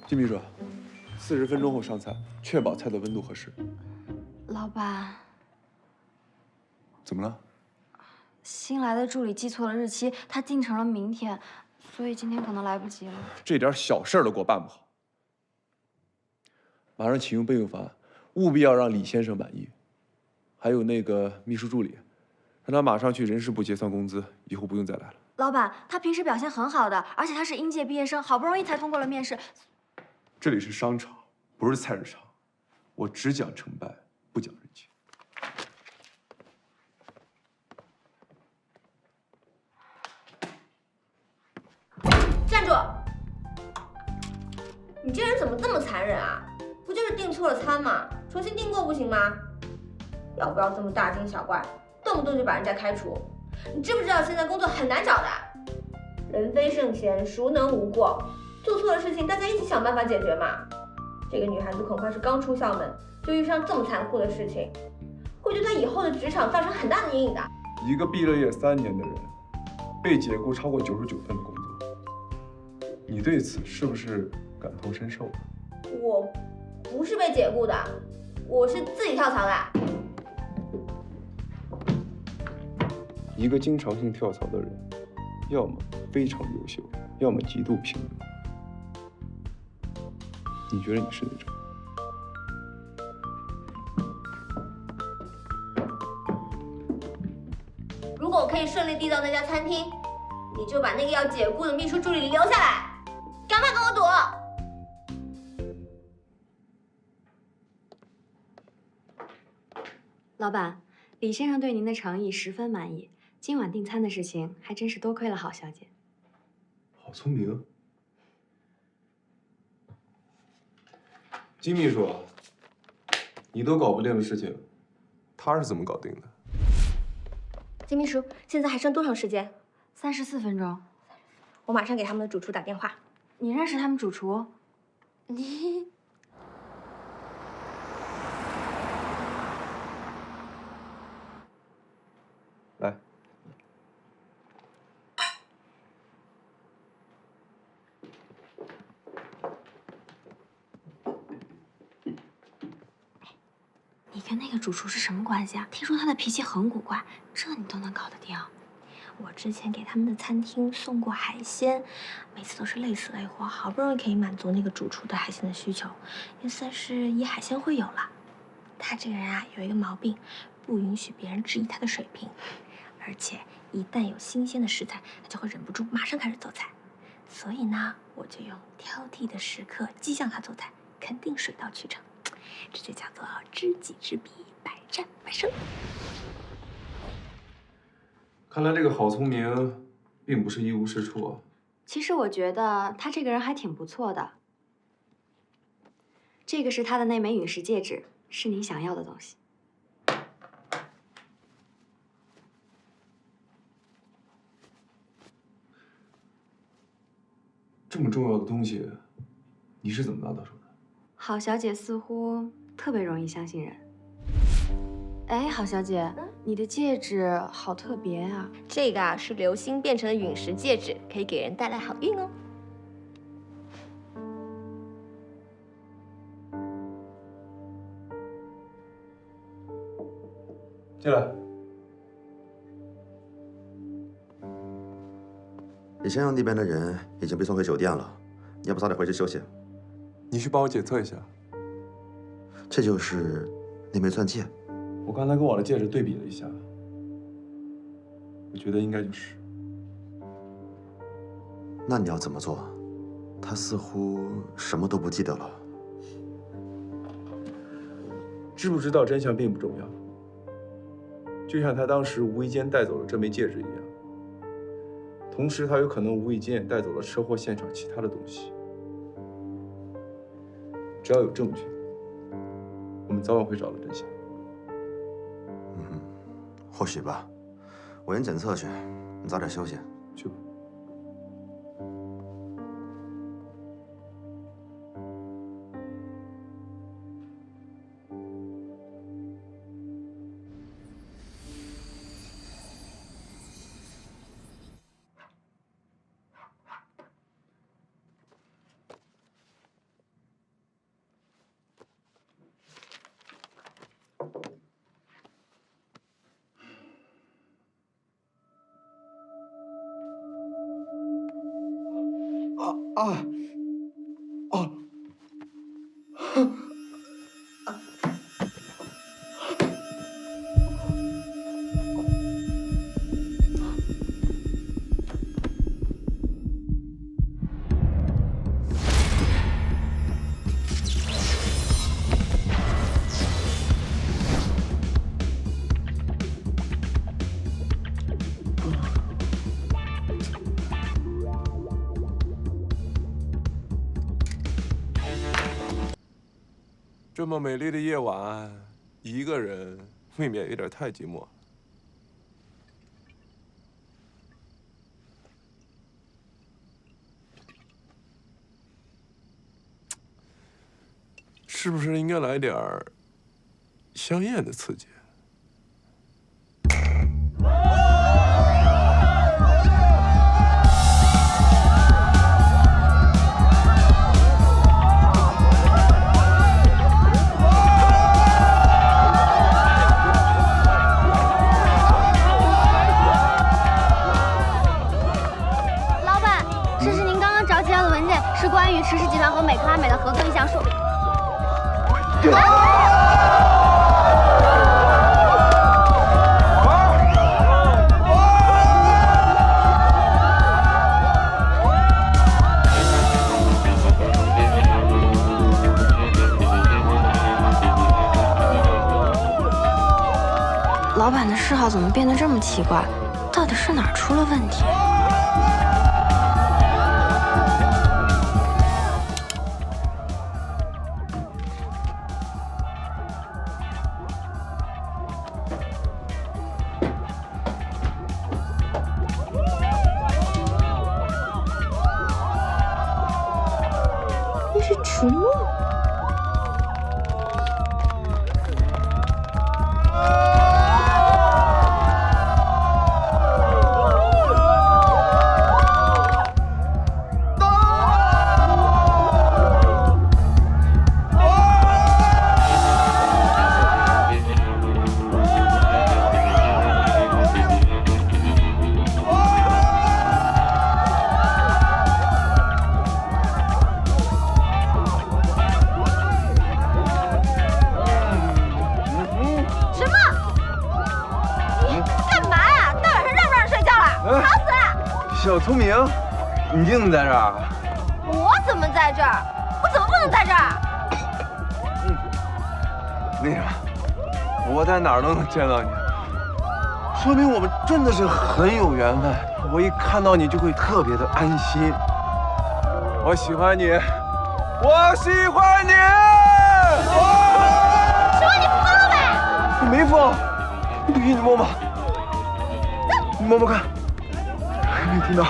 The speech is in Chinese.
金秘书，40分钟后上菜，确保菜的温度合适。老板，怎么了？新来的助理记错了日期，他定成了明天，所以今天可能来不及了。这点小事儿都给我办不好。马上启用备用方案，务必要让李先生满意。还有那个秘书助理，让他马上去人事部结算工资，以后不用再来了。老板，他平时表现很好的，而且他是应届毕业生，好不容易才通过了面试。这里是商场，不是菜市场，我只讲成败，不讲人情。站住！你这人怎么这么残忍啊？不就是订错了餐吗？重新订购不行吗？要不要这么大惊小怪，动不动就把人家开除？你知不知道现在工作很难找的？人非圣贤，孰能无过？做错了事情，大家一起想办法解决嘛。这个女孩子恐怕是刚出校门就遇上这么残酷的事情，会对她以后的职场造成很大的阴影的。一个毕了业3年的人，被解雇超过99份的工作，你对此是不是感同身受？我不是被解雇的，我是自己跳槽的。一个经常性跳槽的人，要么非常优秀，要么极度平庸。你觉得你是哪种？如果我可以顺利递到那家餐厅，你就把那个要解雇的秘书助理留下来，赶快跟我赌！老板，李先生对您的诚意十分满意，今晚订餐的事情还真是多亏了郝小姐。好聪明。金秘书，你都搞不定的事情，他是怎么搞定的？金秘书，现在还剩多长时间34分钟。我马上给他们的主厨打电话。你认识他们主厨？来，你跟那个主厨是什么关系啊？听说他的脾气很古怪，这你都能搞得定？我之前给他们的餐厅送过海鲜，每次都是累死累活，好不容易可以满足那个主厨的海鲜的需求，也算是以海鲜会友了。他这个人啊，有一个毛病，不允许别人质疑他的水平，而且一旦有新鲜的食材，他就会忍不住马上开始做菜。所以呢，我就用挑剔的时刻激将他做菜，肯定水到渠成。这就叫做知己知彼，百战百胜。看来这个好聪明，并不是一无是处啊。其实我觉得他这个人还挺不错的。这个是他的那枚陨石戒指，是你想要的东西。这么重要的东西，你是怎么拿到手的？郝小姐似乎特别容易相信人。哎，郝小姐，你的戒指好特别啊！这个啊是流星变成的陨石戒指，可以给人带来好运哦。进来。李先生那边的人已经被送回酒店了，你要不早点回去休息？你去帮我检测一下。这就是那枚钻戒。我刚才跟我的戒指对比了一下，我觉得应该就是。那你要怎么做？他似乎什么都不记得了。知不知道真相并不重要，就像他当时无意间带走了这枚戒指一样。同时，他有可能无意间也带走了车祸现场其他的东西。只要有证据，我们早晚会找到真相。或许吧。我先检测去，你早点休息。去吧。啊！哦！这么美丽的夜晚，一个人未免有点太寂寞。是不是应该来点儿香艳的刺激？是关于池氏集团和美克拉美的合作意向书。老板的嗜好怎么变得这么奇怪？到底是哪儿出了问题？那是迟暮。小聪明，你怎么在这儿？我怎么在这儿？我怎么不能在这儿？那什么，我在哪儿都能见到你，说明我们真的是很有缘分。我一看到你就会特别的安心。我喜欢你，我喜欢你。说你疯了呗？我没疯，你必须你摸摸，你摸摸看，没听到。